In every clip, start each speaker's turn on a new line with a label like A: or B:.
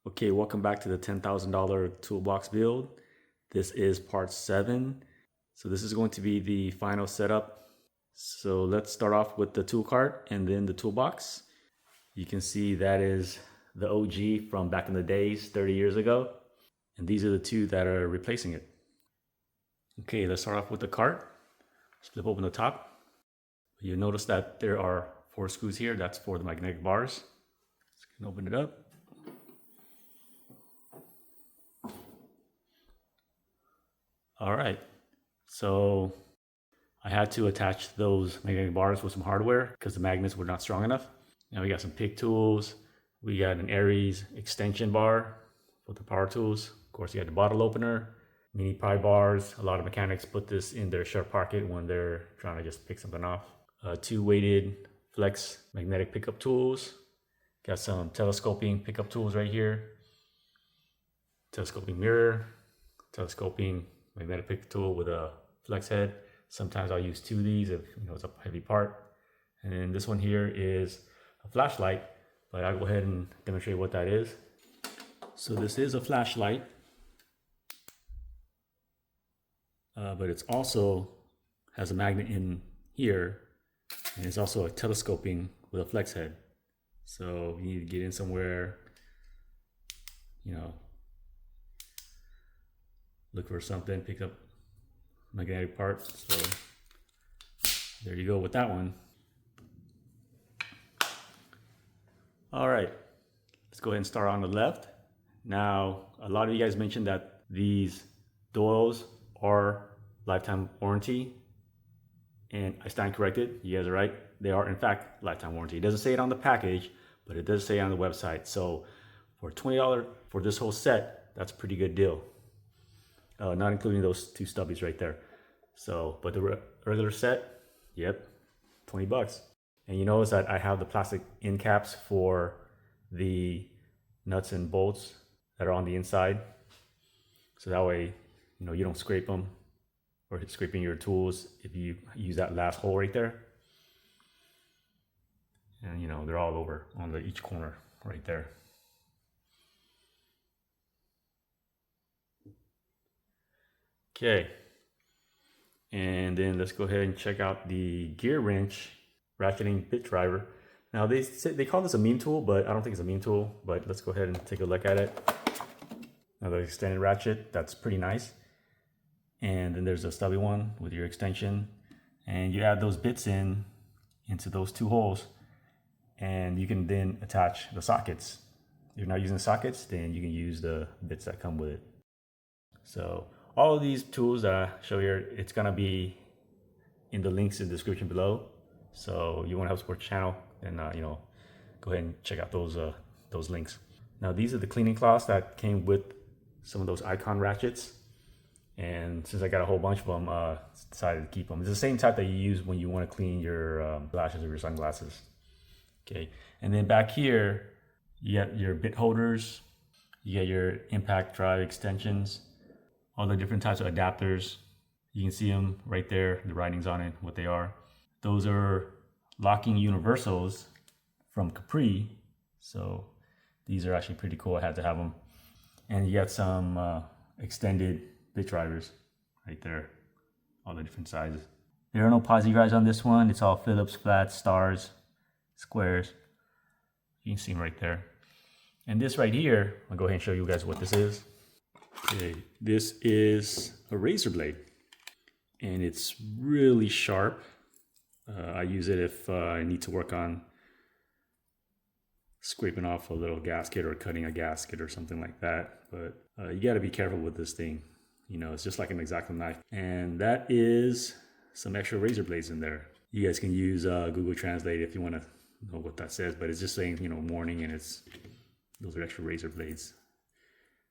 A: Okay, welcome back to the $10,000 toolbox build. This is part 7. So this is going to be the final setup. So let's start off with the tool cart and then the toolbox. You can see that is the OG from back in the days, 30 years ago. And these are the two that are replacing it. Okay, let's start off with the cart. Let's flip open the top. You'll notice that there are 4 screws here. That's for the magnetic bars. So you can open it up. All right, so I had to attach those magnetic bars with some hardware because the magnets were not strong enough. Now we got some pick tools. We got an Aries extension bar for the power tools. Of course, you got the bottle opener, mini pry bars. A lot of mechanics put this in their shirt pocket when they're trying to just pick something off. 2 weighted flex magnetic pickup tools. Got some telescoping pickup tools right here. Telescoping mirror, telescoping magnetic pick tool with a flex head. Sometimes I'll use 2 of these if it's a heavy part. And then this one here is a flashlight, but I'll go ahead and demonstrate what that is. So this is a flashlight, but it's also has a magnet in here, and it's also a telescoping with a flex head. So you need to get in somewhere, look for something, pick up magnetic parts. So there you go with that one. All right, let's go ahead and start on the left. Now, a lot of you guys mentioned that these doils are lifetime warranty, and I stand corrected. You guys are right. They are in fact lifetime warranty. It doesn't say it on the package, but it does say it on the website. So for $20 for this whole set, that's a pretty good deal. Not including those 2 stubbies right there. So, but the regular set, yep, 20 bucks. And you notice that I have the plastic end caps for the nuts and bolts that are on the inside. So that way, you don't scrape them or scraping your tools if you use that last hole right there. And they're all over on each corner right there. Okay, and then let's go ahead and check out the gear wrench ratcheting bit driver. Now they call this a meme tool, but I don't think it's a meme tool, but let's go ahead and take a look at it. Now the extended ratchet, that's pretty nice. And then there's a stubby one with your extension, and you add those bits into those 2 holes, and you can then attach the sockets. If you're not using sockets, then you can use the bits that come with it. So all of these tools that I show here, it's gonna be in the links in the description below. So you want to help support the channel, then go ahead and check out those links. Now these are the cleaning cloths that came with some of those Icon ratchets, and since I got a whole bunch of them, decided to keep them. It's the same type that you use when you want to clean your glasses or your sunglasses. Okay, and then back here you got your bit holders, you got your impact drive extensions, all the different types of adapters. You can see them right there, the writings on it, what they are. Those are locking universals from Capri. So these are actually pretty cool. I had to have them. And you got some extended bit drivers right there, all the different sizes. There are no posi drives on this one. It's all Phillips, flats, stars, squares. You can see them right there. And this right here, I'll go ahead and show you guys what this is. Okay, this is a razor blade, and it's really sharp. I use it if I need to work on scraping off a little gasket or cutting a gasket or something like that. But you got to be careful with this thing. It's just like an X-Acto knife. And that is some extra razor blades in there. You guys can use Google Translate if you want to know what that says, but it's just saying, warning, and those are extra razor blades.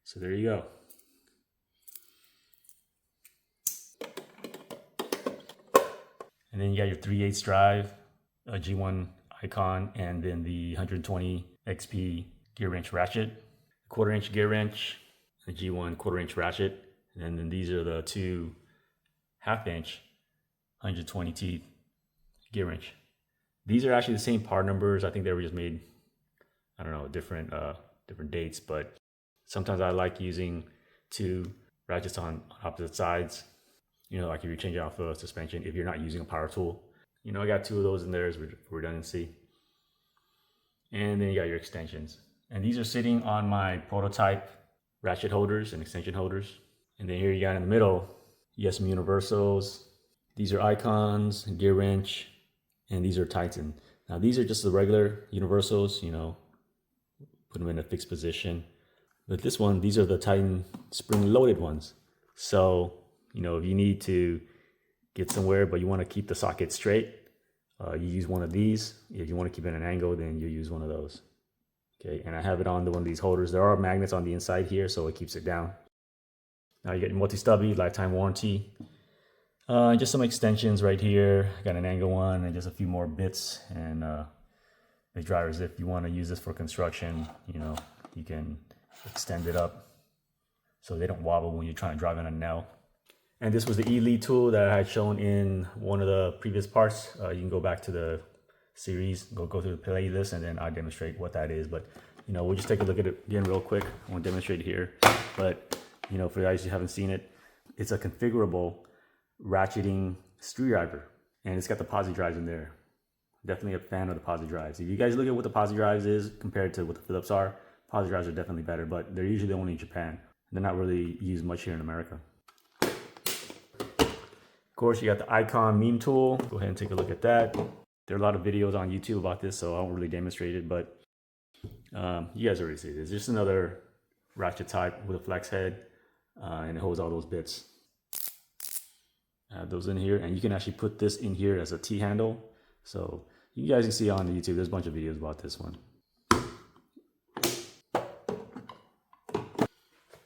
A: So there you go. And then you got your 3/8 drive, a G1 Icon, and then the 120 XP gear wrench ratchet, 1/4 inch gear wrench, a G1 1/4 inch ratchet, and then these are the 2 1/2 inch 120 teeth gear wrench. These are actually the same part numbers. I think they were just made, I don't know, different dates, but Sometimes I like using 2 ratchets on opposite sides. You know, like if you're changing off a suspension, if you're not using a power tool. You know, I got 2 of those in there as redundancy. And then you got your extensions. And these are sitting on my prototype ratchet holders and extension holders. And then here you got in the middle, you got some universals. These are icons, gear wrench, and these are Titan. Now these are just the regular universals, you know, put them in a fixed position. But this one, these are the Titan spring-loaded ones. So, you know, if you need to get somewhere, but you want to keep the socket straight, you use one of these. If you want to keep it at an angle, then you use one of those. Okay, and I have it on one of these holders. There are magnets on the inside here, so it keeps it down. Now you get your multi-stubby, lifetime warranty. Just some extensions right here. I got an angle one and just a few more bits and the drivers. If you want to use this for construction, you know, you can extend it up so they don't wobble when you're trying to drive in a nail. And this was the E-lead tool that I had shown in one of the previous parts. You can go back to the series, go through the playlist, and then I'll demonstrate what that is. But, you know, we'll just take a look at it again real quick. I won't demonstrate it here. But, you know, for you guys who haven't seen it, it's a configurable ratcheting screwdriver. And it's got the posi drives in there. Definitely a fan of the posi drives. If you guys look at what the posi drives is compared to what the Phillips are, posi drives are definitely better, but they're usually only in Japan. They're not really used much here in America. Of course, you got the icon meme tool. Go ahead and take a look at that. There are a lot of videos on YouTube about this, so I won't really demonstrate it, but you guys already see it. It's just another ratchet type with a flex head, and it holds all those bits. Add those in here, and you can actually put this in here as a T-handle. So you guys can see on YouTube, there's a bunch of videos about this one.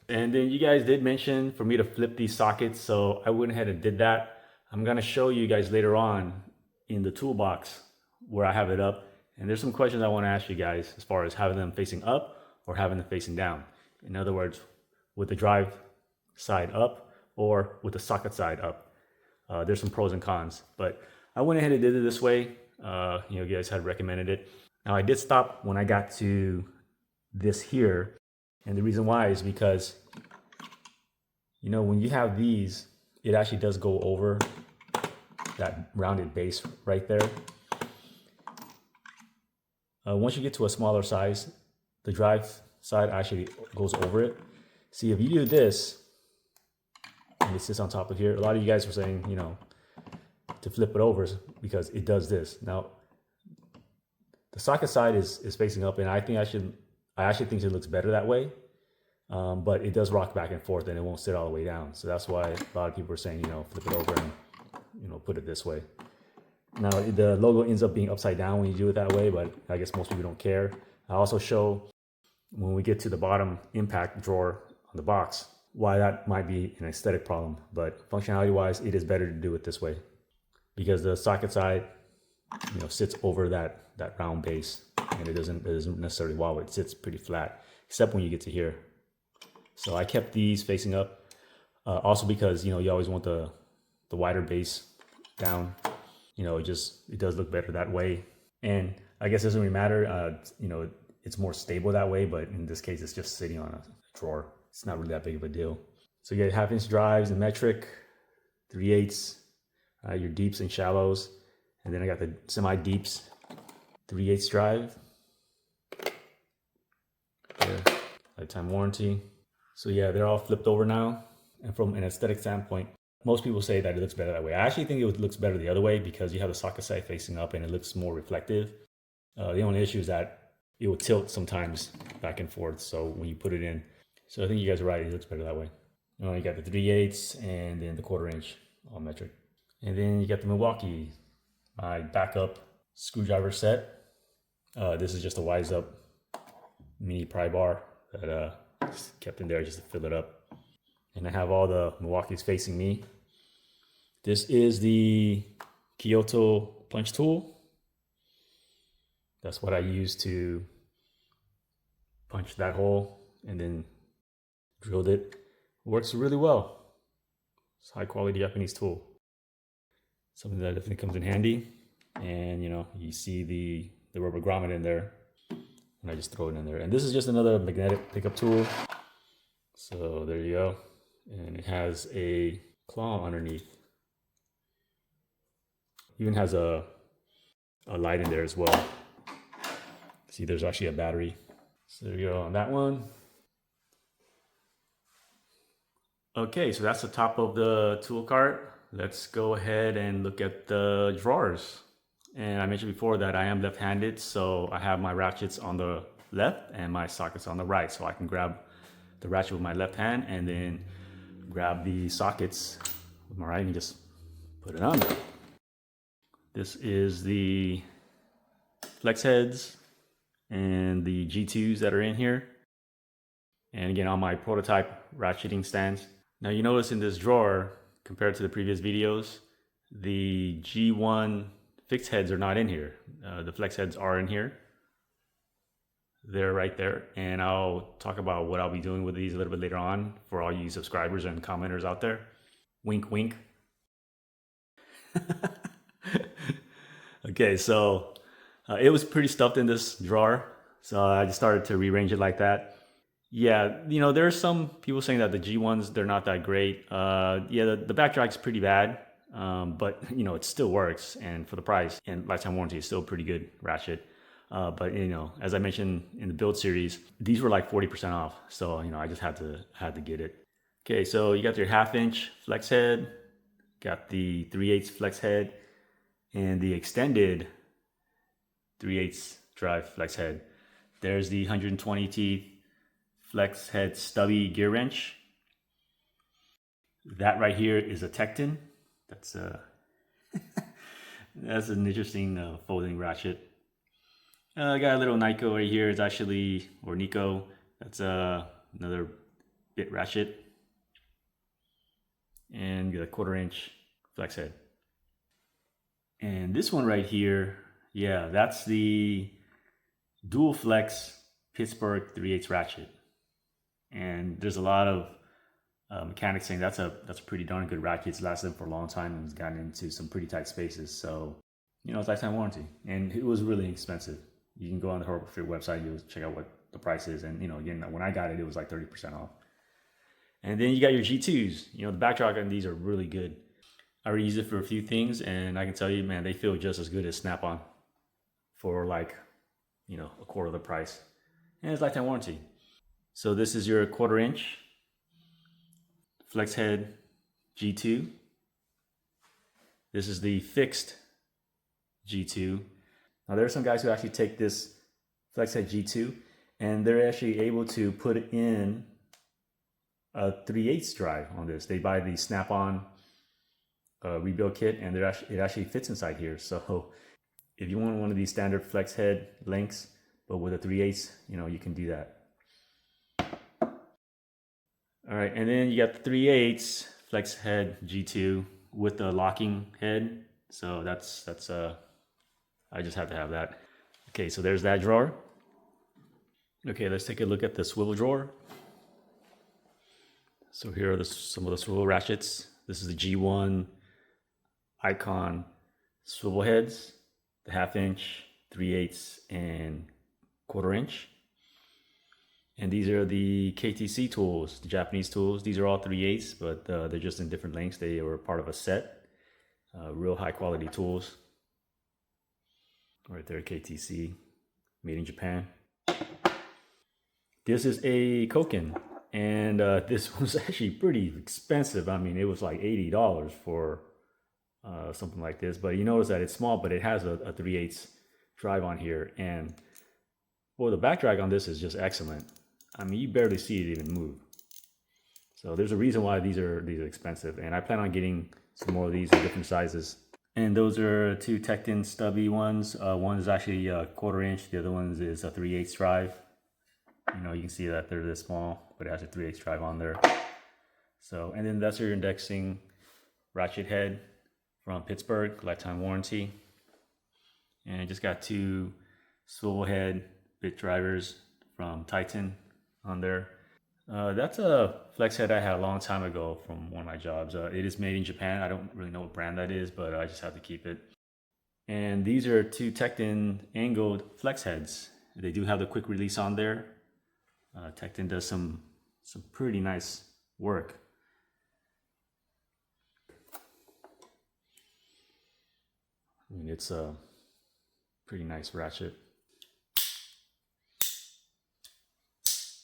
A: And then you guys did mention for me to flip these sockets, so I went ahead and did that. I'm gonna show you guys later on in the toolbox where I have it up. And there's some questions I wanna ask you guys as far as having them facing up or having them facing down. In other words, with the drive side up or with the socket side up. There's some pros and cons, but I went ahead and did it this way. You know, you guys had recommended it. Now I did stop when I got to this here. And the reason why is because, you know, when you have these, it actually does go over that rounded base right there. Once you get to a smaller size, the drive side actually goes over it. See, if you do this, and it sits on top of here, a lot of you guys were saying, you know, to flip it over because it does this. Now, the socket side is facing up, and I actually think it looks better that way. But it does rock back and forth, and it won't sit all the way down. So that's why a lot of people are saying, you know, flip it over and, you know, put it this way. Now, the logo ends up being upside down when you do it that way, but I guess most people don't care. I also show when we get to the bottom impact drawer on the box, why that might be an aesthetic problem. But functionality wise, it is better to do it this way because the socket side, you know, sits over that round base, and it doesn't necessarily wobble. It sits pretty flat, except when you get to here. So I kept these facing up, also because, you know, you always want the wider base down. You know, it does look better that way. And I guess it doesn't really matter. You know, it's more stable that way, but in this case, it's just sitting on a drawer. It's not really that big of a deal. So you get 1/2-inch drives and metric, 3/8, your deeps and shallows. And then I got the semi-deeps, 3/8 drive. There, lifetime warranty. So yeah, they're all flipped over now. And from an aesthetic standpoint, most people say that it looks better that way. I actually think it looks better the other way because you have the socket side facing up and it looks more reflective. The only issue is that it will tilt sometimes back and forth. So when you put it in, so I think you guys are right. It looks better that way. You got the 3/8 and then the 1/4-inch all metric. And then you got the Milwaukee, my backup screwdriver set. This is just a wise up mini pry bar that just kept in there just to fill it up. And I have all the Milwaukees facing me. This is the Kyoto punch tool. That's what I use to punch that hole and then drilled it. Works really well. It's a high quality Japanese tool. Something that definitely comes in handy. And you know, you see the rubber grommet in there. And I just throw it in there. And this is just another magnetic pickup tool. So there you go. And it has a claw underneath. Even has a light in there as well. See, there's actually a battery. So there you go on that one. Okay, so that's the top of the tool cart. Let's go ahead and look at the drawers. And I mentioned before that I am left-handed, so I have my ratchets on the left and my sockets on the right. So I can grab the ratchet with my left hand and then grab the sockets with my right and just put it on. This is the flex heads and the G2s that are in here. And again, on my prototype ratcheting stands. Now you notice in this drawer, compared to the previous videos, the G1 fixed heads are not in here. The flex heads are in here. They're right there. And I'll talk about what I'll be doing with these a little bit later on for all you subscribers and commenters out there. Wink, wink. Okay, so it was pretty stuffed in this drawer. So I just started to rearrange it like that. Yeah, you know, there are some people saying that the G1s, they're not that great. Yeah, the back drag's pretty bad, but, you know, it still works. And for the price and lifetime warranty, it's still a pretty good ratchet. But, you know, as I mentioned in the build series, these were like 40% off. So, you know, I just had to get it. Okay, so you got your 1/2 inch flex head, got the 3/8 flex head, and the extended 3/8 drive flex head. There's the 120 teeth flex head stubby gear wrench. That right here is a Tecton. That's that's an interesting folding ratchet. I got a little Nico right here. It's actually, or Nico. That's another bit ratchet. And get a 1/4 inch flex head. And this one right here, yeah, that's the dual flex Pittsburgh 3/8 ratchet. And there's a lot of mechanics saying that's a pretty darn good ratchet. It's lasted for a long time and it's gotten into some pretty tight spaces. So, you know, it's lifetime warranty. And it was really expensive. You can go on the Harbor Freight website, you'll check out what the price is. And, you know, again, when I got it, it was like 30% off. And then you got your G2s. You know, the backdrop on these are really good. I already used it for a few things, and I can tell you, man, they feel just as good as Snap-on for like, you know, a quarter of the price. And it's lifetime warranty. So this is your 1/4 inch flex head G2. This is the fixed G2. Now there are some guys who actually take this flex head G2 and they're actually able to put in a 3/8 drive on this. They buy the Snap-on rebuild kit and it actually fits inside here. So if you want one of these standard flex head lengths, but with a 3/8, you know, you can do that. All right, and then you got the 3/8 flex head G2 with the locking head. So that's I just had to have that. Okay, so there's that drawer. Okay, let's take a look at the swivel drawer. So here are some of the swivel ratchets. This is the G1 Icon swivel heads, the 1/2 inch, 3/8, and 1/4 inch. And these are the KTC tools, the Japanese tools. These are all 3/8, but they're just in different lengths. They were part of a set. Real high quality tools. Right there, KTC, made in Japan. This is a Koken, and this was actually pretty expensive. I mean, it was like $80 for something like this. But you notice that it's small, but it has a 3/8 drive on here. And well, the back drag on this is just excellent. I mean, you barely see it even move. So there's a reason why these are expensive. And I plan on getting some more of these in different sizes. And those are two Tecton stubby ones. One is actually a 1/4 inch. The other one is a 3/8 drive. You know, you can see that they're this small, but it has a 3/8 drive on there. So, and then that's your indexing ratchet head from Pittsburgh, lifetime warranty. And it just got two swivel head bit drivers from Titan on there. That's a flex head I had a long time ago from one of my jobs. It is made in Japan. I don't really know what brand that is, but I just have to keep it. And these are two Tecton angled flex heads. They do have the quick release on there. Tecton does some some pretty nice work. I mean, it's a pretty nice ratchet.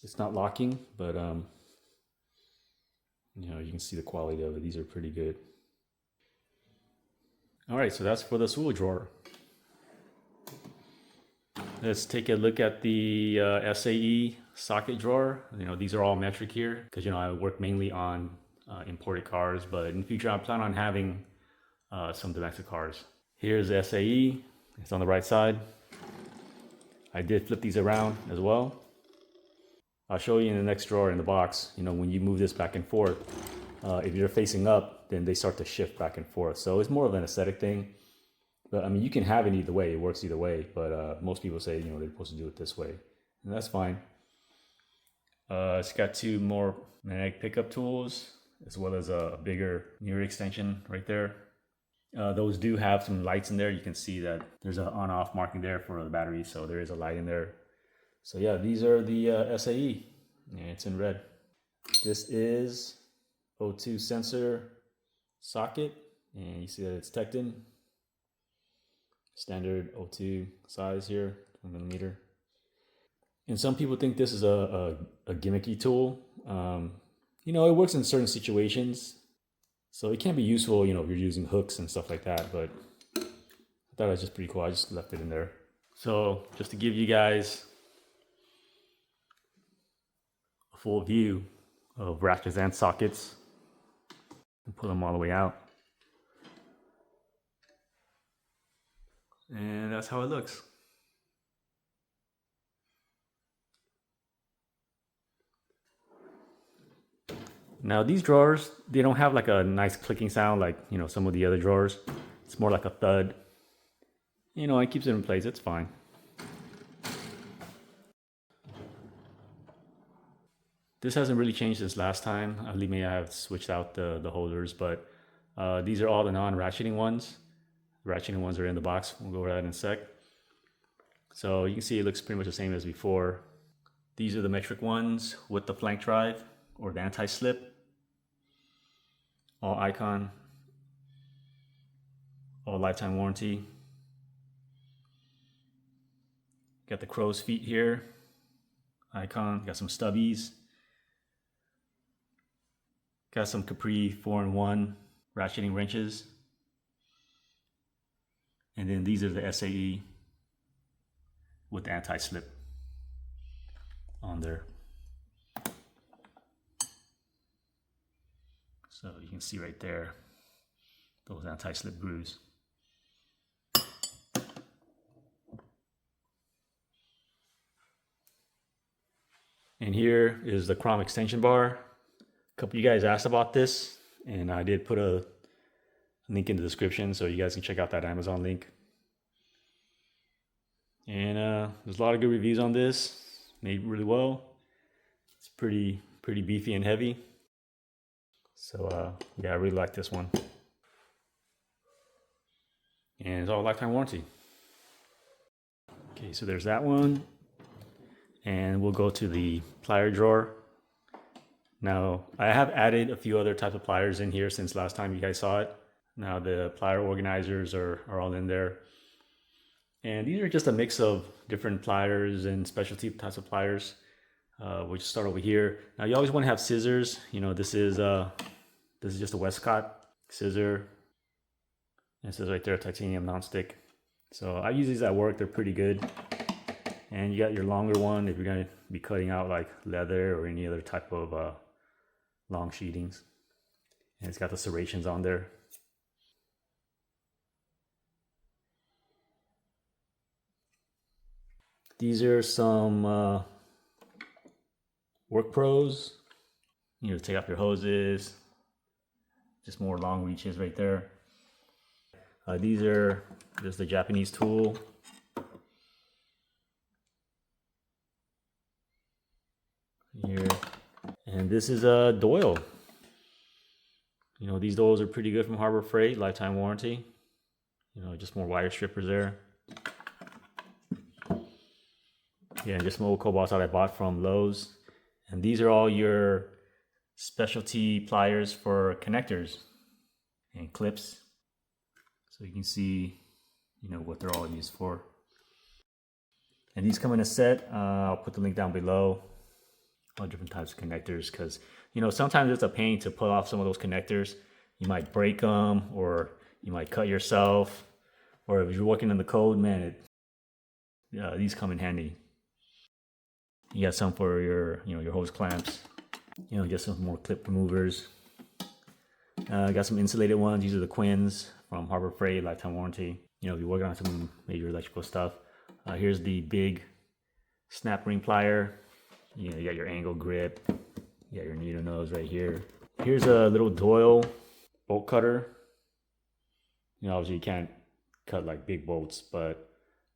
A: It's not locking, but you know, you can see the quality of it. These are pretty good. All right, so that's for the swivel drawer. Let's take a look at the SAE socket drawer. You know, these are all metric here because, you know, I work mainly on imported cars, but in the future I plan on having some domestic cars. Here's SAE. It's on the right side. I did flip these around as well. I'll show you in the next drawer in the box. You know, when you move this back and forth, if you're facing up, then they start to shift back and forth. So it's more of an aesthetic thing. But I mean, you can have it either way. It works either way. But most people say, you know, they're supposed to do it this way. And that's fine. It's got two more magnetic pickup tools, as well as a bigger mirror extension right there. Those do have some lights in there. You can see that there's an on-off marking there for the battery. So there is a light in there. So yeah, these are the SAE. And it's in red. This is O2 sensor socket. And you see that it's Tecton. Standard O2 size here, 1mm. And some people think this is a gimmicky tool. You know, it works in certain situations. So it can be useful, you know, if you're using hooks and stuff like that. But I thought it was just pretty cool. I just left it in there. So just to give you guys a full view of ratchets and sockets, and pull them all the way out. And that's how it looks. Now these drawers, they don't have like a nice clicking sound like, you know, some of the other drawers. It's more like a thud. You know, it keeps it in place, it's fine. This hasn't really changed since last time. I may have switched out the holders, but these are all the non-ratcheting ones. The ratcheting ones are in the box. We'll go over that in a sec. So you can see it looks pretty much the same as before. These are the metric ones with the flank drive or the anti-slip. All icon. All lifetime warranty. Got the crow's feet here. Icon. Got some stubbies. Got some Capri 4-in-1 ratcheting wrenches. And then these are the SAE with the anti-slip on there. So you can see right there, those anti-slip grooves. And here is the chrome extension bar. A couple of you guys asked about this, and I did put a link in the description so you guys can check out that Amazon link. And there's a lot of good reviews on this. Made really well. It's pretty beefy and heavy. So yeah, I really like this one. And it's all lifetime warranty. Okay, so there's that one. And we'll go to the plier drawer. Now, I have added a few other types of pliers in here since last time you guys saw it. Now the plier organizers are all in there. And these are just a mix of different pliers and specialty types of pliers. We'll just start over here. Now you always want to have scissors. You know, this is just a Westcott scissor. And it says right there, titanium non-stick. So I use these at work, they're pretty good. And you got your longer one if you're gonna be cutting out like leather or any other type of long sheetings. And it's got the serrations on there. These are some work pros. You know, take off your hoses. Just more long reaches right there. These are just the Japanese tool. Here. And this is a Doyle. You know, these Doyles are pretty good from Harbor Freight, lifetime warranty. You know, just more wire strippers there. Yeah, just some old cobalts that I bought from Lowe's. And these are all your specialty pliers for connectors and clips. So you can see, what they're all used for. And these come in a set. I'll put the link down below. All different types of connectors, because sometimes it's a pain to pull off some of those connectors. You might break them, or you might cut yourself, or if you're working in the cold, man, these come in handy. You got some for your your hose clamps. Just some more clip removers. Got some insulated ones. These are the Quins from Harbor Freight, lifetime warranty. If you're working on some major electrical stuff. Here's the big snap ring plier. You got your angle grip. You got your needle nose right here. Here's a little Doyle bolt cutter. Obviously you can't cut like big bolts, but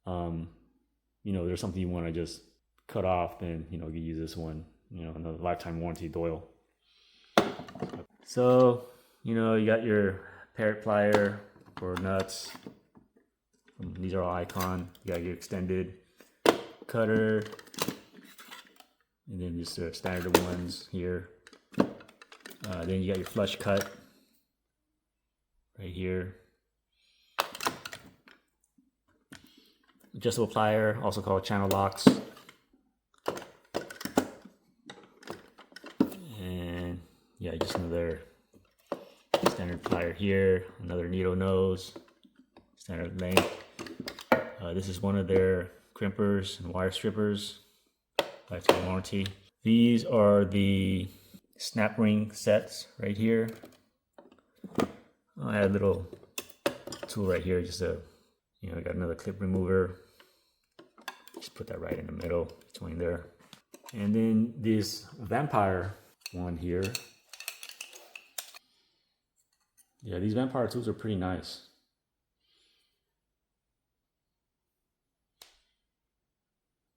A: there's something you want to just cut off, then you use this one. Another lifetime warranty Doyle. So you got your parrot plier for nuts. These are all Icon. You got your extended cutter, and then just the standard ones here. Then you got your flush cut right here. Adjustable plier, also called channel locks. And yeah, just another standard plier here. Another needle nose, standard length. This is one of their crimpers and wire strippers. Lifetime warranty. These are the snap ring sets right here. I had a little tool right here, just I got another clip remover. Just put that right in the middle between there. And then this vampire one here. Yeah, these vampire tools are pretty nice.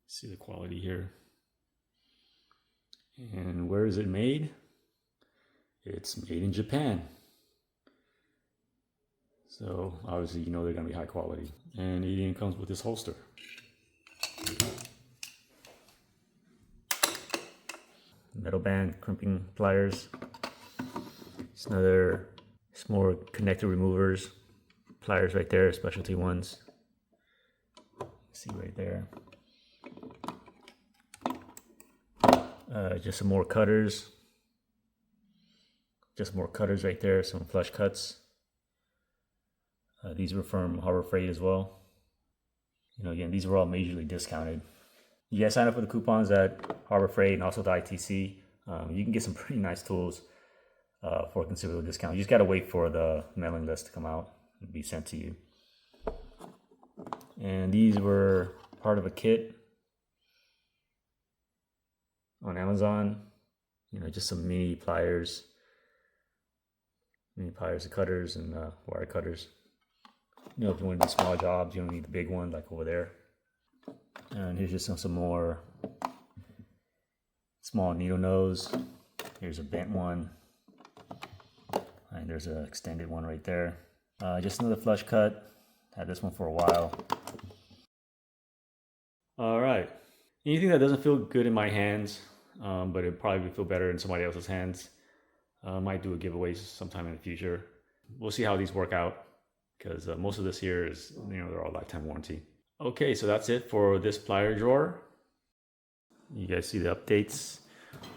A: See the quality here. And where is it made? It's made in Japan. So obviously they're gonna be high quality. And it even comes with this holster. Metal band crimping pliers. It's another more connector removers. Pliers right there, specialty ones. See right there. Just some more cutters. Just more cutters right there, some flush cuts. These were from Harbor Freight as well. Again, these were all majorly discounted. You guys sign up for the coupons at Harbor Freight and also the ITC. You can get some pretty nice tools for a considerable discount. You just gotta wait for the mailing list to come out and be sent to you. And these were part of a kit on Amazon. Just some mini pliers and cutters and wire cutters. If you want to do small jobs, you don't need the big one like over there. And here's just some more small needle nose. Here's a bent one. And there's an extended one right there. Just another flush cut. Had this one for a while. All right. Anything that doesn't feel good in my hands, but it probably would feel better in somebody else's hands, might do a giveaway sometime in the future. We'll see how these work out, because most of this here is, they're all lifetime warranty. Okay, so that's it for this plier drawer. You guys see the updates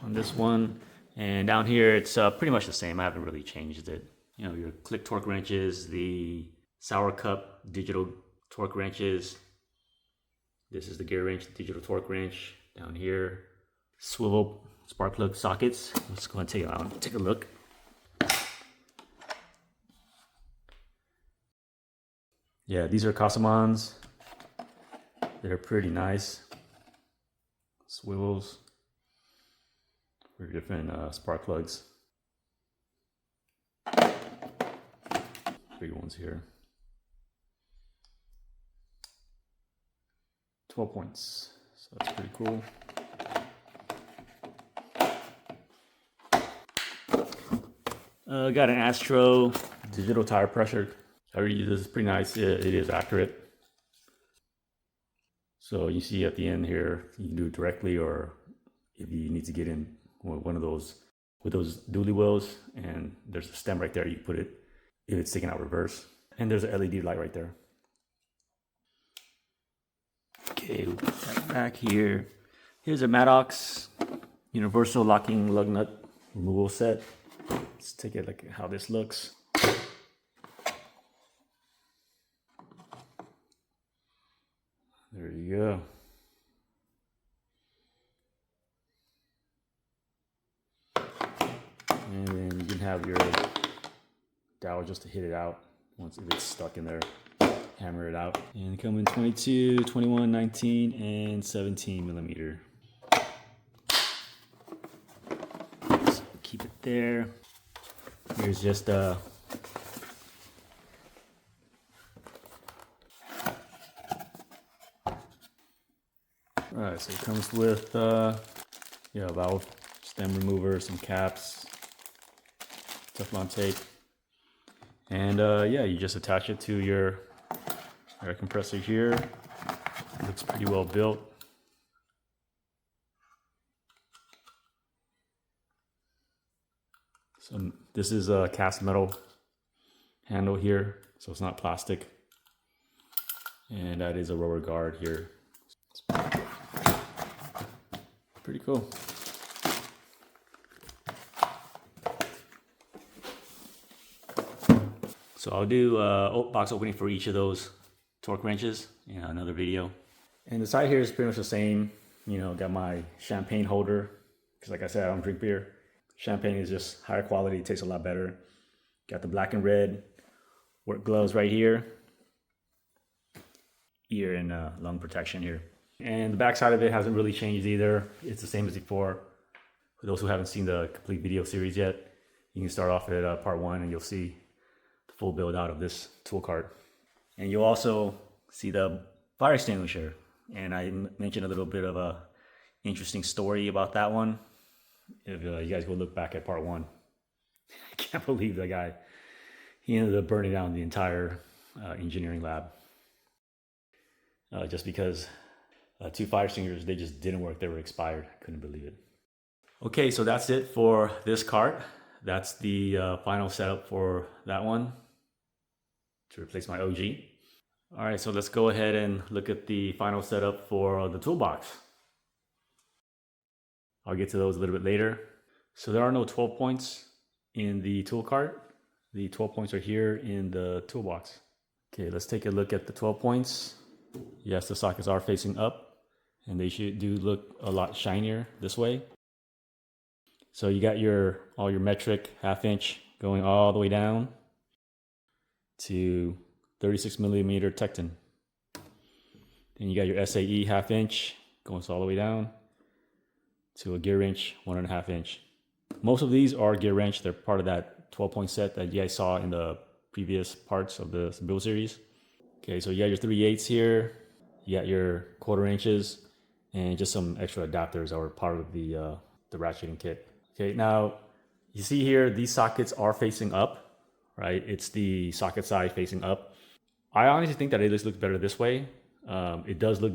A: on this one. And down here, it's pretty much the same. I haven't really changed it. Your click torque wrenches, the Sour Cup digital torque wrenches. This is the gear wrench, digital torque wrench. Down here, swivel spark plug sockets. Let's go and take a look. Yeah, these are Casamans. They're pretty nice. Swivels for different spark plugs. Big ones here. 12 points. So that's pretty cool. Got an Astro digital tire pressure. I already use this. It's pretty nice. It is accurate. So you see at the end here, you can do it directly or if you need to get in one of those with those dually wheels, and there's a stem right there. You put it if it's taken out reverse, and there's an LED light right there. Okay, we'll put that back here. Here's a Maddox universal locking lug nut removal set. Let's take a look at how this looks. There you go. And then you can have your dowel just to hit it out once if it's stuck in there. Hammer it out. And they come in 22, 21, 19, and 17 millimeter. So keep it there. Here's just alright, so it comes with valve stem remover, some caps, Teflon tape, and you just attach it to your air compressor here. It looks pretty well built. So this is a cast metal handle here, so it's not plastic, and that is a rubber guard here. Pretty cool. So I'll do box opening for each of those torque wrenches in another video. And the side here is pretty much the same. Got my champagne holder, because like I said, I don't drink beer. Champagne is just higher quality, it tastes a lot better. Got the black and red work gloves right here. Ear and lung protection here. And the back side of it hasn't really changed either. It's the same as before. For those who haven't seen the complete video series yet, you can start off at part 1 and you'll see the full build out of this tool cart. And you'll also see the fire extinguisher. And I mentioned a little bit of a interesting story about that one. If you guys go look back at part 1. I can't believe that guy. He ended up burning down the entire engineering lab. Just because 2 fire extinguishers, they just didn't work. They were expired. I couldn't believe it. Okay, so that's it for this cart. That's the final setup for that one to replace my OG. All right, so let's go ahead and look at the final setup for the toolbox. I'll get to those a little bit later. So there are no 12 points in the tool cart. The 12 points are here in the toolbox. Okay, let's take a look at the 12 points. Yes, the sockets are facing up, and they do look a lot shinier this way. So you got all your metric 1/2 inch going all the way down to 36 millimeter Tecton. Then you got your SAE 1/2 inch going all the way down to a gear wrench 1.5 inch. Most of these are gear wrench. They're part of that 12-point set that you guys saw in the previous parts of the build series. Okay, so you got your 3/8 here. You got your 1/4 inches and just some extra adapters that were part of the ratcheting kit. Okay, now you see here, these sockets are facing up, right? It's the socket side facing up. I honestly think that it just looks better this way. It does look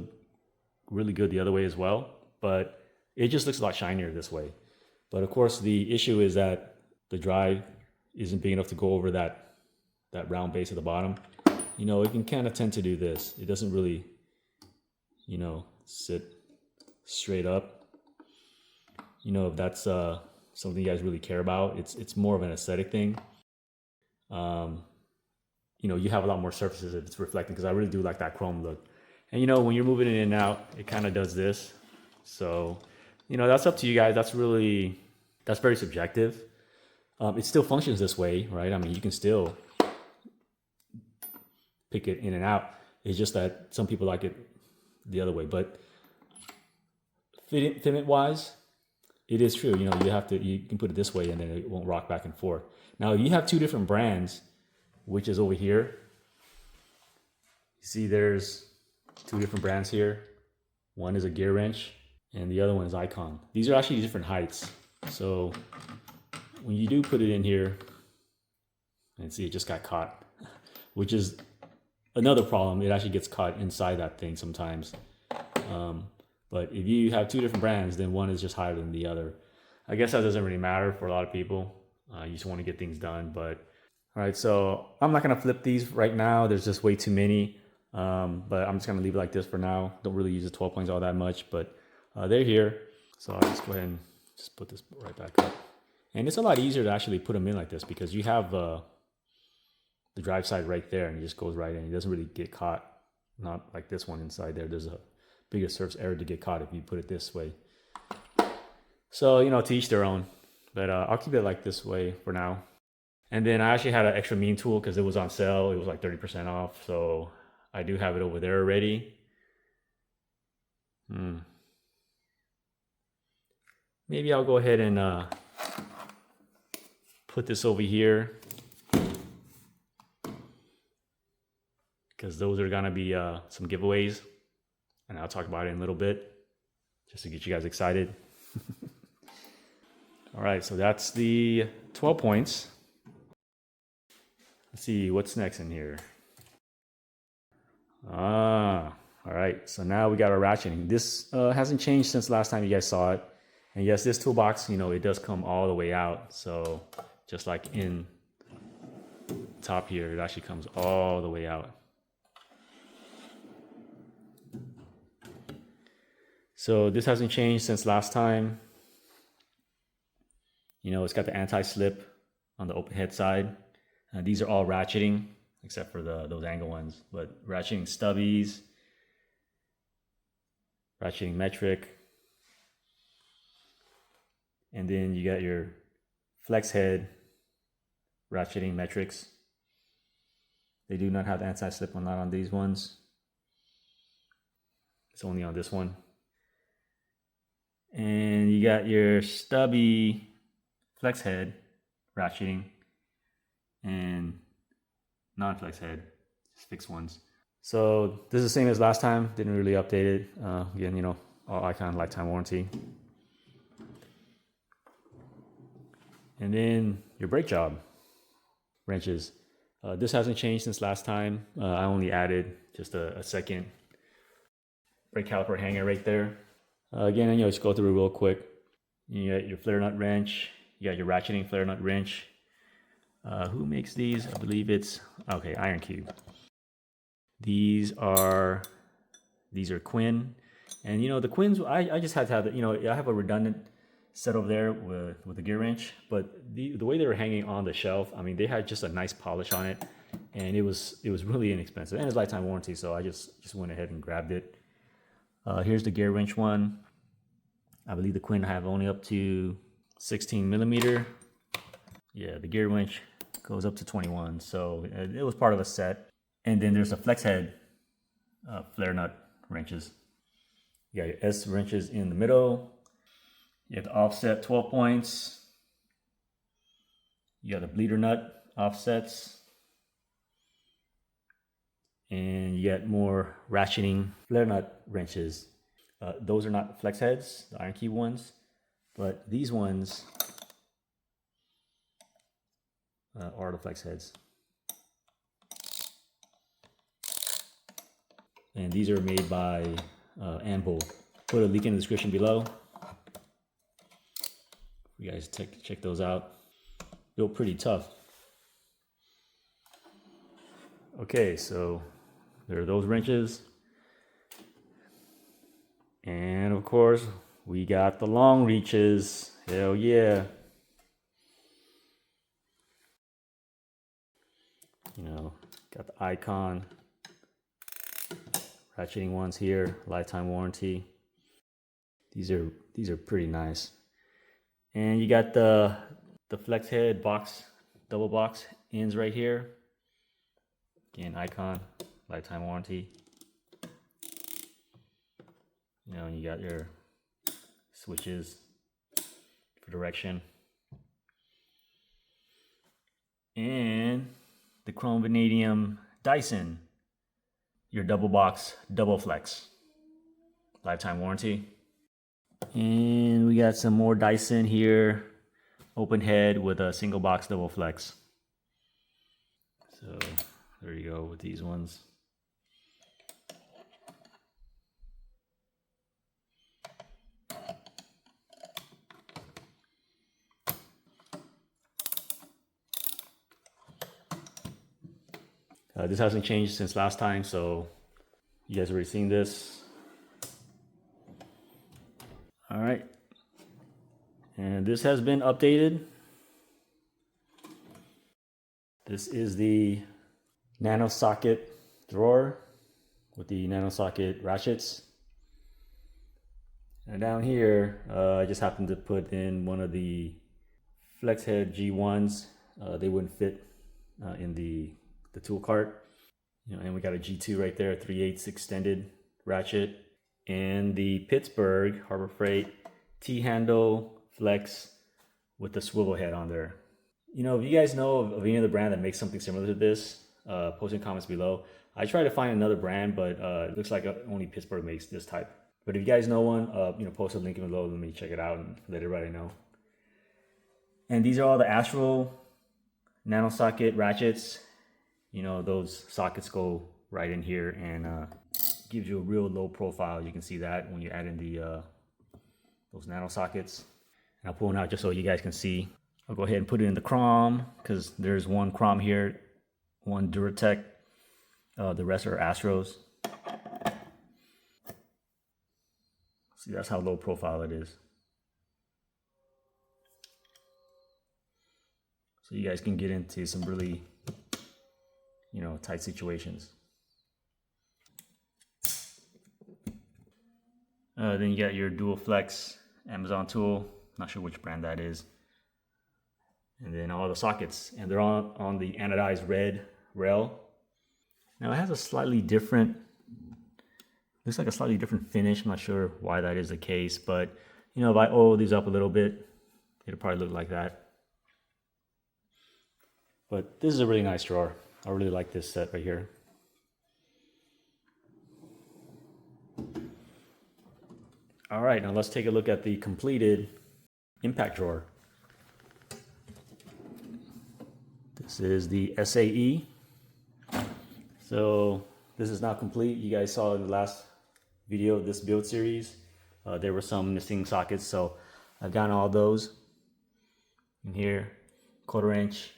A: really good the other way as well, but it just looks a lot shinier this way. But of course, the issue is that the drive isn't big enough to go over that round base at the bottom. It can kind of tend to do this. It doesn't really, sit straight up. If that's something you guys really care about, it's more of an aesthetic thing. You have a lot more surfaces if it's reflecting, because I really do like that chrome look. And when you're moving it in and out, it kind of does this. So, that's up to you guys. That's very subjective. It still functions this way, right? I mean, you can still pick it in and out. It's just that some people like it the other way. But fitment wise, it is true. You can put it this way and then it won't rock back and forth. Now, if you have 2 different brands, which is over here, you see there's 2 different brands here. One is a gear wrench and the other one is Icon. These are actually different heights. So when you do put it in here, and see, it just got caught, which is another problem. It actually gets caught inside that thing sometimes. But if you have two different brands, then one is just higher than the other. I guess that doesn't really matter for a lot of people. You just want to get things done. But all right, so I'm not gonna flip these right now. There's just way too many. But I'm just gonna leave it like this for now. Don't really use the 12 points all that much, but they're here. So I'll just go ahead and just put this right back up. And it's a lot easier to actually put them in like this because you have the drive side right there and it just goes right in. It doesn't really get caught. Not like this one inside there. There's a bigger surface area to get caught if you put it this way. So, you know, to each their own. But I'll keep it like this way for now. And then I actually had an extra mean tool because it was on sale. It was like 30% off. So I do have it over there already. Maybe I'll go ahead and put this over here. Because those are gonna be some giveaways. And I'll talk about it in a little bit. Just to get you guys excited. All right, so that's the 12 points. Let's see what's next in here. All right, so now we got our ratcheting. This hasn't changed since last time you guys saw it. And yes, this toolbox, you know, it does come all the way out. So just like in top here, it actually comes all the way out. So this hasn't changed since last time. You know, it's got the anti-slip on the open head side. These are all ratcheting, except for those angle ones. But ratcheting stubbies, ratcheting metric. And then you got your flex head ratcheting metrics. They do not have the anti-slip on, not on these ones. It's only on this one. And you got your stubby flex head ratcheting and non-flex head, just fixed ones. So this is the same as last time. Didn't really update it. Again, you know, all icon lifetime warranty. And then your brake job wrenches. This hasn't changed since last time. I only added just a second brake caliper hanger right there. Again, you know, just go through it real quick. You got your flare nut wrench. You got your ratcheting flare nut wrench. Who makes these? I believe it's, okay, Iron Cube. These are Quinn. And you know, the Quins, I just had to have the, you know, I have a redundant set over there with the gear wrench, but the way they were hanging on the shelf, I mean, they had just a nice polish on it, and it was really inexpensive, and it's lifetime warranty, so I just went ahead and grabbed it. Here's the gear wrench one. I believe the Quinn have only up to 16 millimeter. Yeah, the gear wrench goes up to 21, so it was part of a set. And then there's the flex head flare nut wrenches. You got your S wrenches in the middle. You have the offset 12 points. You got the bleeder nut offsets. And you got more ratcheting flare nut wrenches. Those are not flex heads, the Iron Cube ones, but these ones are the flex heads. And these are made by Anvil. Put a link in the description below. You guys check those out. Built pretty tough. Okay, so there are those wrenches. And of course, we got the long reaches. Hell yeah. You know, got the icon. Ratcheting ones here, lifetime warranty. These are pretty nice. And you got the flex head box, double box ends right here. Again, icon, lifetime warranty. You know, and you got your switches for direction. And the chrome vanadium Dyson, your double box, double flex, lifetime warranty. And we got some more Dyson here, open head with a single box double flex. So there you go with these ones. This hasn't changed since last time, so you guys already seen this. All right, and this has been updated. This is the Nano socket drawer with the Nano socket ratchets. And down here, I just happened to put in one of the flex head G1s. They wouldn't fit in the tool cart. And we got a G2 right there, 3/8 extended ratchet. And the Pittsburgh Harbor Freight T-handle flex with the swivel head on there. If you guys know of any other brand that makes something similar to this, post in comments below. I tried to find another brand, but it looks like only Pittsburgh makes this type. But if you guys know one, post a link below. Let me check it out and let everybody know. And these are all the Astro Nano socket ratchets. Those sockets go right in here and gives you a real low profile. You can see that when you add in the those Nano sockets. And I'll pull one out just so you guys can see. I'll go ahead and put it in the Chrome because there's one Chrome here, one Duratec. The rest are Astros. See, that's how low profile it is. So you guys can get into some really, tight situations. Then you got your dual flex Amazon tool. Not sure which brand that is. And then all the sockets, and they're all on the anodized red rail. Now it has a slightly different, looks like a slightly different finish. I'm not sure why that is the case, but if I oil these up a little bit, it'll probably look like that. But this is a really nice drawer. I really like this set right here. All right, now let's take a look at the completed impact drawer. This is the SAE. So this is now complete. You guys saw in the last video of this build series, there were some missing sockets. So I've gotten all those in here, 1/4 inch,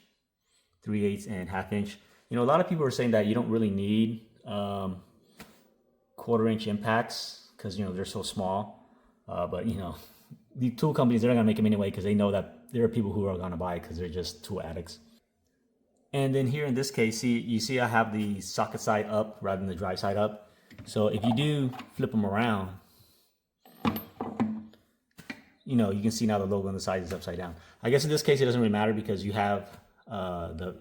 A: 3/8 and 1/2 inch. A lot of people are saying that you don't really need 1/4 inch impacts because, they're so small. But, the tool companies, they're not gonna make them anyway because they know that there are people who are gonna buy it because they're just tool addicts. And then here in this case, you see I have the socket side up rather than the drive side up. So if you do flip them around, you can see now the logo on the side is upside down. I guess in this case it doesn't really matter because you have the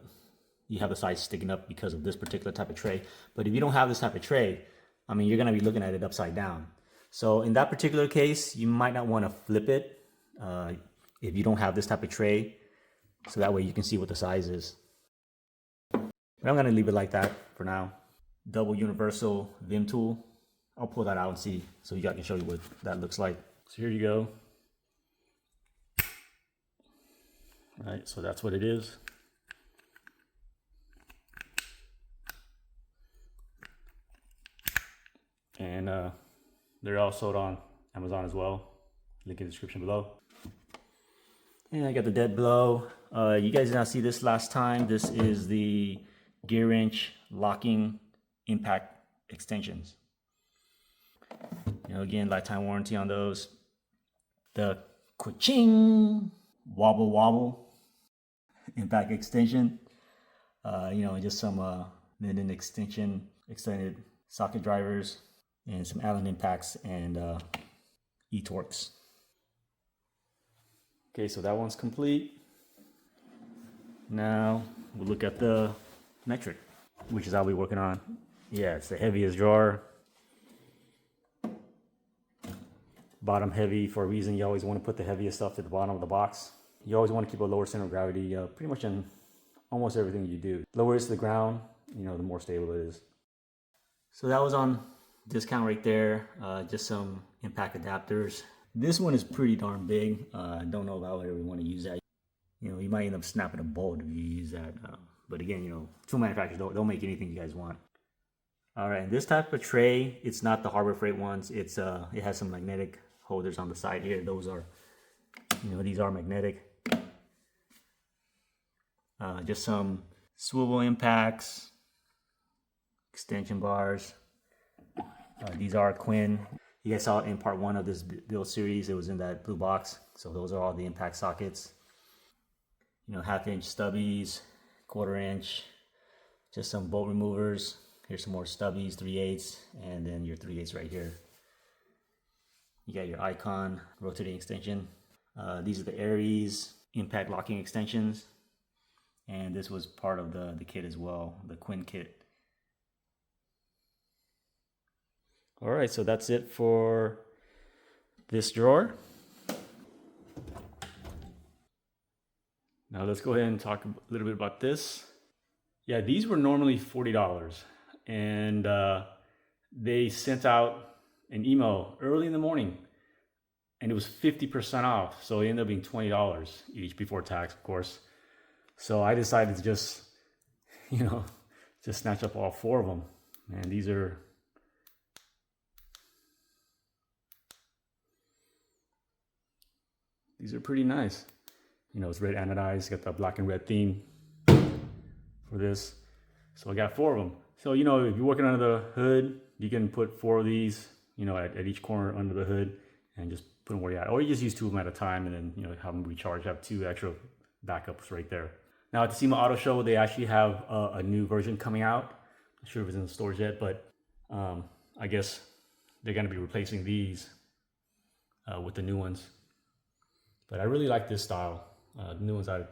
A: sides sticking up because of this particular type of tray. But if you don't have this type of tray, you're gonna be looking at it upside down. So in that particular case, you might not want to flip it if you don't have this type of tray. So that way you can see what the size is. But I'm gonna leave it like that for now. Double universal Vim tool. I'll pull that out and see so I can show you what that looks like. So here you go. All right, so that's what it is. And they're all sold on Amazon as well. Link in the description below. And I got the dead below. You guys did not see this last time. This is the gear wrench locking impact extensions. Again, lifetime warranty on those. The Ka-ching wobble wobble impact extension. Just some Nano extension extended socket drivers and some Allen impacts and e-torques. Okay, so that one's complete. Now we'll look at the metric, which is I'll be working on. Yeah, it's the heaviest drawer. Bottom heavy for a reason. You always want to put the heaviest stuff at the bottom of the box. You always want to keep a lower center of gravity pretty much in almost everything you do. Lower it's to the ground, the more stable it is. So that was on discount right there. Just some impact adapters. This one is pretty darn big. I don't know if I would ever want to use that. You might end up snapping a bolt if you use that. But again, tool manufacturers don't make anything you guys want. All right, and this type of tray, it's not the Harbor Freight ones. It has some magnetic holders on the side here. Those are, these are magnetic. Just some swivel impacts, extension bars. These are Quinn. You guys saw it in part 1 of this build series. It was in that blue box. So those are all the impact sockets. You know, 1/2 inch stubbies, 1/4 inch, just some bolt removers. Here's some more stubbies, 3/8, and then your 3/8 right here. You got your Icon rotating extension. These are the Aries impact locking extensions. And this was part of the kit as well, the Quinn kit. All right, so that's it for this drawer. Now let's go ahead and talk a little bit about this. Yeah, these were normally $40, and they sent out an email early in the morning, and it was 50% off. So it ended up being $20 each before tax, of course. So I decided to just, just snatch up all 4 of them. And these are pretty nice. It's red anodized, got the black and red theme for this. So I got 4 of them. So, if you're working under the hood, you can put 4 of these, at each corner under the hood and just put them where you're at. Or you just use 2 of them at a time and then, have them recharge, have 2 extra backups right there. Now at the SEMA Auto Show, they actually have a new version coming out. I'm not sure if it's in the stores yet, but I guess they're going to be replacing these with the new ones. But I really like this style. The new ones, I'm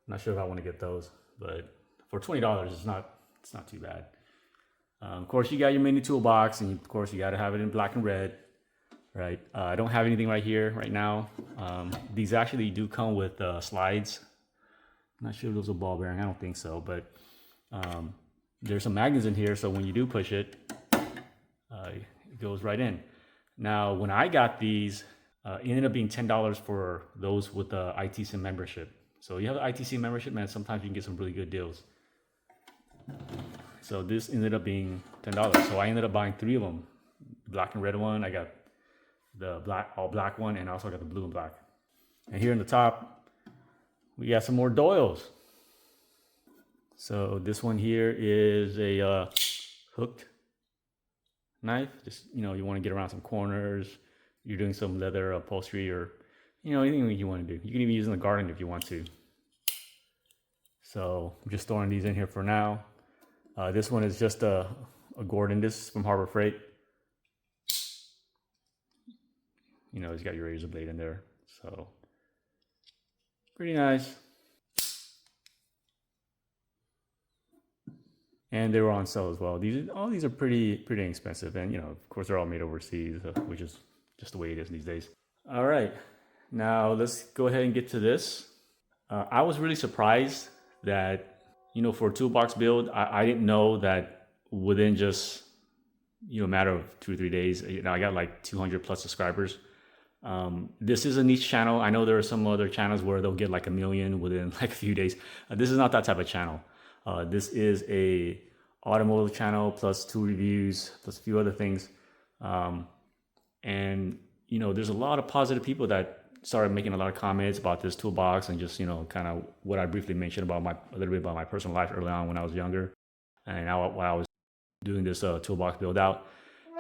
A: not sure if I want to get those, but for $20, it's not too bad. Of course, you got your mini toolbox, and of course, you got to have it in black and red, right? I don't have anything right here right now. These actually do come with slides. I'm not sure if those are ball bearing. I don't think so, but there's some magnets in here, so when you do push it, it goes right in. Now, when I got these, it ended up being $10 for those with the ITC membership. So you have the ITC membership, man, sometimes you can get some really good deals. So this ended up being $10. So I ended up buying 3 of them. The black and red one, I got the all black one, and I also got the blue and black. And here in the top, we got some more Doyles. So this one here is a hooked knife. Just, you want to get around some corners. You're doing some leather upholstery or, anything you want to do. You can even use it in the garden if you want to. So I'm just throwing these in here for now. This one is just a Gordon. This is from Harbor Freight. It's got your razor blade in there. So pretty nice. And they were on sale as well. All these are pretty inexpensive, and of course they're all made overseas, which is just the way it is these days. All right, now let's go ahead and get to this. I was really surprised that for a toolbox build, I didn't know that within just a matter of 2 or 3 days, I got like 200 plus subscribers. This is a niche channel. I know there are some other channels where they'll get like 1 million within like a few days. This is not that type of channel. This is a automotive channel plus 2 reviews plus a few other things. And there's a lot of positive people that started making a lot of comments about this toolbox and just kind of what I briefly mentioned about a little bit about my personal life early on when I was younger, and now while I was doing this toolbox build out.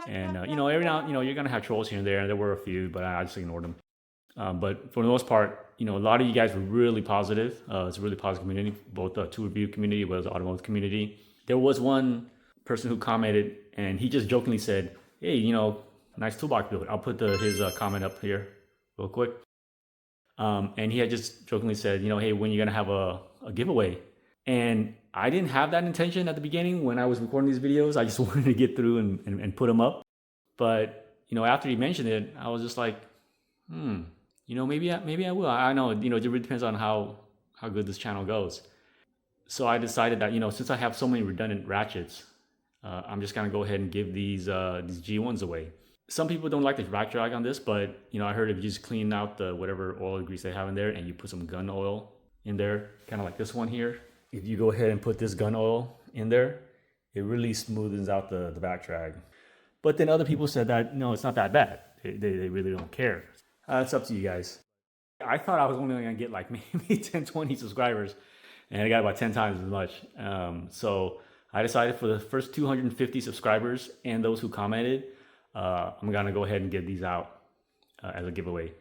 A: And every now you're gonna have trolls here and there, and there were a few, but I just ignored them. But for the most part, a lot of you guys were really positive. It's a really positive community, both the tool review community as well as the automotive community. There was one person who commented, and he just jokingly said, "Hey, nice toolbox build." I'll put his comment up here real quick. And he had just jokingly said, "Hey, when you're gonna have a giveaway?" And I didn't have that intention at the beginning when I was recording these videos. I just wanted to get through and put them up. But after he mentioned it, I was just like, maybe I will. I know, it really depends on how good this channel goes. So I decided that, since I have so many redundant ratchets, I'm just gonna go ahead and give these G1s away. Some people don't like the rack drag on this, but I heard if you just clean out the whatever oil grease they have in there and you put some gun oil in there, kind of like this one here. If you go ahead and put this gun oil in there, it really smoothens out the back drag. But then other people said that, no, it's not that bad. They really don't care. It's up to you guys. I thought I was only going to get like maybe 10, 20 subscribers, and I got about 10 times as much. So I decided for the first 250 subscribers and those who commented, I'm gonna go ahead and give these out as a giveaway.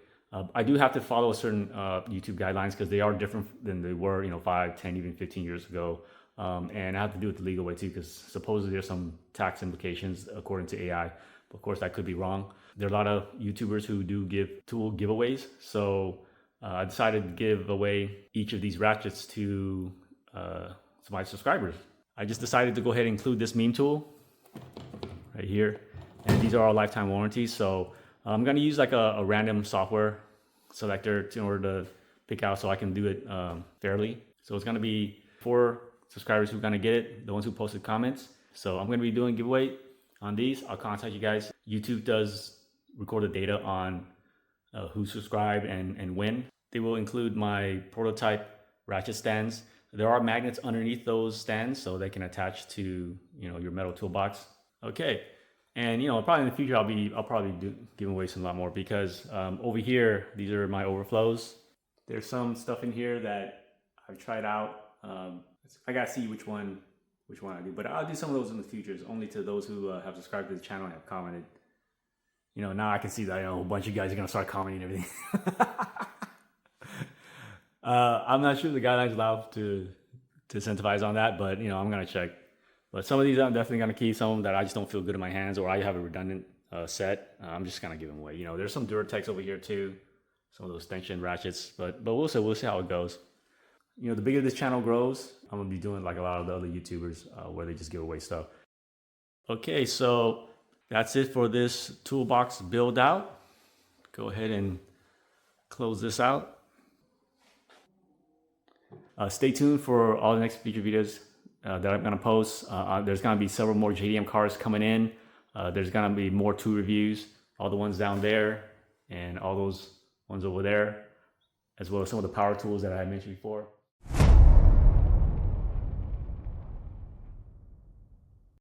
A: I do have to follow a certain YouTube guidelines because they are different than they were, 5, 10, even 15 years ago. And I have to do it the legal way too, because supposedly there's some tax implications according to AI. But of course, that could be wrong. There are a lot of YouTubers who do give tool giveaways. So I decided to give away each of these ratchets to my subscribers. I just decided to go ahead and include this meme tool right here. And these are all lifetime warranties. So I'm going to use like a random software selector in order to pick out so I can do it fairly. So it's going to be 4 subscribers who are going to get it, the ones who posted comments. So I'm going to be doing a giveaway on these. I'll contact you guys. YouTube does record the data on who subscribed and when. They will include my prototype ratchet stands. There are magnets underneath those stands so they can attach to your metal toolbox. Okay, and probably in the future I'll probably do giving away some lot more because over here these are my overflows. There's some stuff in here that I've tried out. I gotta see which one I do, but I'll do some of those in the future. It's only to those who have subscribed to the channel and have commented. Now I can see that a whole bunch of you guys are gonna start commenting and everything. I'm not sure the guidelines allow to incentivize on that, but I'm gonna check. But some of these I'm definitely gonna keep. Some of them that I just don't feel good in my hands, or I have a redundant set. I'm just gonna give them away. There's some Duratex over here too, some of those tension ratchets. But we'll see how it goes. The bigger this channel grows, I'm gonna be doing like a lot of the other YouTubers where they just give away stuff. Okay, so that's it for this toolbox build out. Go ahead and close this out. Stay tuned for all the next future videos that I'm going to post. There's going to be several more JDM cars coming in. There's going to be more tool reviews, all the ones down there and all those ones over there, as well as some of the power tools that I mentioned before.